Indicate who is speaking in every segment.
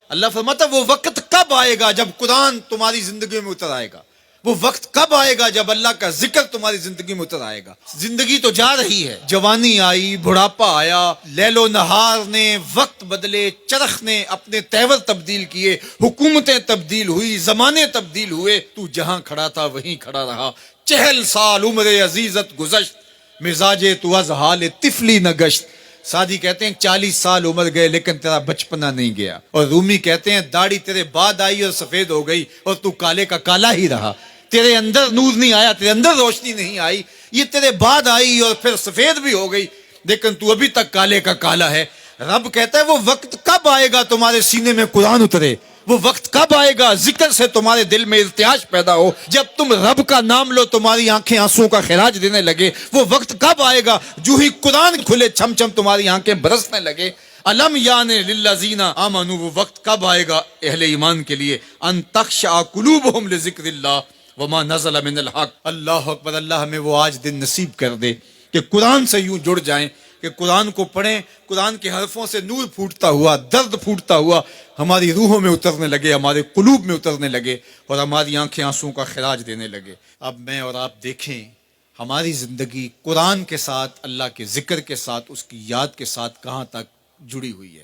Speaker 1: اللہ فرماتا ہے وہ وقت کب آئے گا جب قرآن تمہاری زندگی میں اتر آئے گا، وہ وقت کب آئے گا جب اللہ کا ذکر تمہاری زندگی میں اتر آئے گا۔ زندگی تو جا رہی ہے، جوانی آئی، بڑھاپا آیا، لیل و نہار نے وقت بدلے، چرخ نے اپنے تیور تبدیل کیے، حکومتیں تبدیل ہوئی، زمانے تبدیل ہوئے، تو جہاں کھڑا تھا وہیں کھڑا رہا۔ 40 سال عمر عزیزت گزشت، مزاج تو از حال طفلی نہ گشت۔ سعدی کہتے ہیں 40 سال عمر گئے لیکن تیرا بچپنا نہیں گیا، اور رومی کہتے ہیں داڑھی تیرے بعد آئی اور سفید ہو گئی اور تو کالے کا کالا ہی رہا۔ تیرے اندر نور نہیں آیا، تیرے اندر روشنی نہیں آئی، یہ تیرے بعد آئی اور پھر سفید بھی ہو گئی لیکن تو ابھی تک کالے کا کالا ہے۔ رب کہتا ہے وہ وقت کب آئے گا تمہارے سینے میں قرآن اترے، وہ وقت کب آئے گا ذکر سے تمہارے دل میں ارتعاش پیدا ہو، جب تم رب کا نام لو تمہاری آنکھیں آنسوں کا خراج دینے لگے۔ وہ وقت کب آئے گا جو ہی قرآن کھلے چھم چھم تمہاری آنکھیں برسنے لگے۔ علم یعنی للذین آمنوا، وہ وقت کب آئے گا اہل ایمان کے لیے، ان تخشع قلوبہم لذکر اللہ وما نزل من الحق۔ اللہ اکبر، اللہ ہمیں وہ آج دن نصیب کر دے کہ قرآن سے یوں جڑ جائیں کہ قرآن کو پڑھیں، قرآن کے حرفوں سے نور پھوٹتا ہوا، درد پھوٹتا ہوا ہماری روحوں میں اترنے لگے، ہمارے قلوب میں اترنے لگے اور ہماری آنکھیں آنسوں کا خراج دینے لگے۔ اب میں اور آپ دیکھیں ہماری زندگی قرآن کے ساتھ، اللہ کے ذکر کے ساتھ، اس کی یاد کے ساتھ کہاں تک جڑی ہوئی ہے۔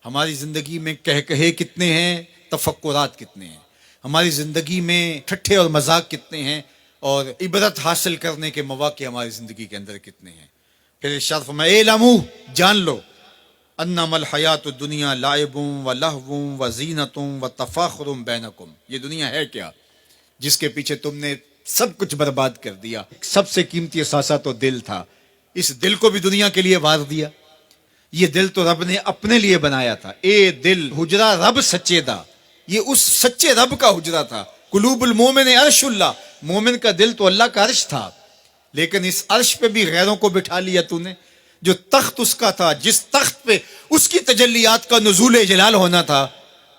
Speaker 1: ہماری زندگی میں کہے کتنے ہیں، تفکرات کتنے ہیں، ہماری زندگی میں ٹھٹھے اور مذاق کتنے ہیں، اور عبرت حاصل کرنے کے مواقع ہماری زندگی کے اندر کتنے ہیں۔ پھر ارشاد فرمایا اعلموا، جان لو، انما الحیات الدنیا لعب و لہو و زینت و تفاخر بینکم، یہ دنیا ہے کیا جس کے پیچھے تم نے سب کچھ برباد کر دیا۔ سب سے قیمتی اثاثہ تو دل تھا، اس دل کو بھی دنیا کے لیے وار دیا۔ یہ دل تو رب نے اپنے لیے بنایا تھا، اے دل حجرہ رب سچے دا، یہ اس سچے رب کا حجرہ تھا۔ قلوب المومن عرش اللہ، مومن کا دل تو اللہ کا عرش تھا، لیکن اس عرش پہ بھی غیروں کو بٹھا لیا تو نے۔ جو تخت اس کا تھا، جس تخت پہ اس کی تجلیات کا نزول جلال ہونا تھا،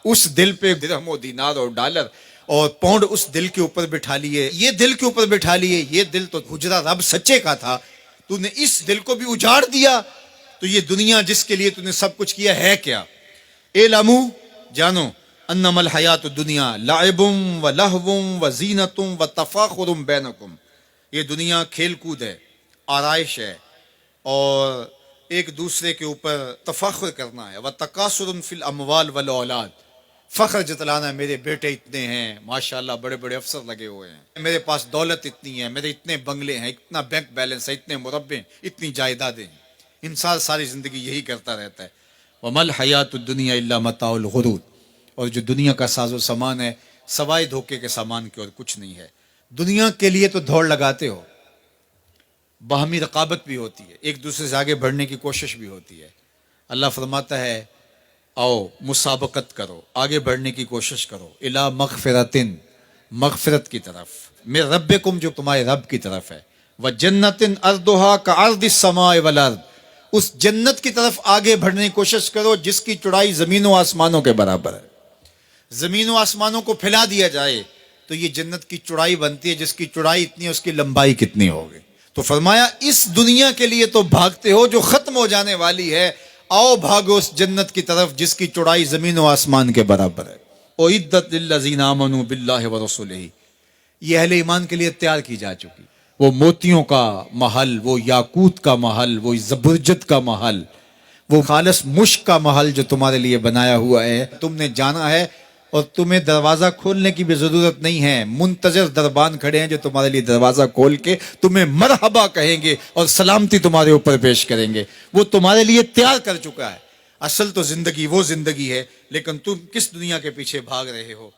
Speaker 1: اس دل پہ درہم و دینار اور ڈالر اور پاؤنڈ اس دل کے اوپر بٹھا لیے، یہ دل کے اوپر بٹھا لیے۔ یہ دل تو حجرہ رب سچے کا تھا، تو نے اس دل کو بھی اجاڑ دیا۔ تو یہ دنیا جس کے لیے تو نے سب کچھ کیا ہے کیا؟ اعلموا، جانو، انما الحیات الدنیا لعب و لہو و زینت و تفاخر بینکم، یہ دنیا کھیل کود ہے، آرائش ہے، اور ایک دوسرے کے اوپر تفاخر کرنا ہے۔ وتکاثر فی الاموال والاولاد، فخر جتلانا ہے، میرے بیٹے اتنے ہیں، ماشاءاللہ بڑے بڑے افسر لگے ہوئے ہیں، میرے پاس دولت اتنی ہے، میرے اتنے بنگلے ہیں، اتنا بینک بیلنس ہے، اتنے مربع، اتنی جائیدادیں ہیں۔ انسان ساری زندگی یہی کرتا رہتا ہے۔ وما الحیات الدنیا الا متاع الغرور، اور جو دنیا کا ساز و سامان ہے سوائے دھوکے کے سامان کے اور کچھ نہیں ہے۔ دنیا کے لیے تو دوڑ لگاتے ہو، باہمی رقابت بھی ہوتی ہے، ایک دوسرے سے آگے بڑھنے کی کوشش بھی ہوتی ہے۔ اللہ فرماتا ہے آؤ مسابقت کرو، آگے بڑھنے کی کوشش کرو، الی مغفرتن، مغفرت کی طرف، من ربکم، جو تمہارے رب کی طرف ہے، وجنتن ارضھا کعرض السماء والارض، اس جنت کی طرف آگے بڑھنے کی کوشش کرو جس کی چوڑائی زمین و آسمانوں کے برابر ہے۔ زمین و آسمانوں کو پھیلا دیا جائے تو یہ جنت کی چوڑائی بنتی ہے، جس کی چوڑائی اتنی ہے اس کی لمبائی کتنی ہوگی۔ تو فرمایا اس دنیا کے لیے تو بھاگتے ہو جو ختم ہو جانے والی ہے، آؤ بھاگو اس جنت کی طرف جس کی چوڑائی زمین و آسمان کے برابر ہے۔ اعدت للذین آمنوا باللہ ورسولہ، یہ اہل ایمان کے لیے تیار کی جا چکی، وہ موتیوں کا محل، وہ یاقوت کا محل، وہ زبرجد کا محل، وہ خالص مشک کا محل جو تمہارے لیے بنایا ہوا ہے، تم نے جانا ہے، اور تمہیں دروازہ کھولنے کی بھی ضرورت نہیں ہے، منتظر دربان کھڑے ہیں جو تمہارے لیے دروازہ کھول کے تمہیں مرحبا کہیں گے اور سلامتی تمہارے اوپر پیش کریں گے۔ وہ تمہارے لیے تیار کر چکا ہے۔ اصل تو زندگی وہ زندگی ہے، لیکن تم کس دنیا کے پیچھے بھاگ رہے ہو؟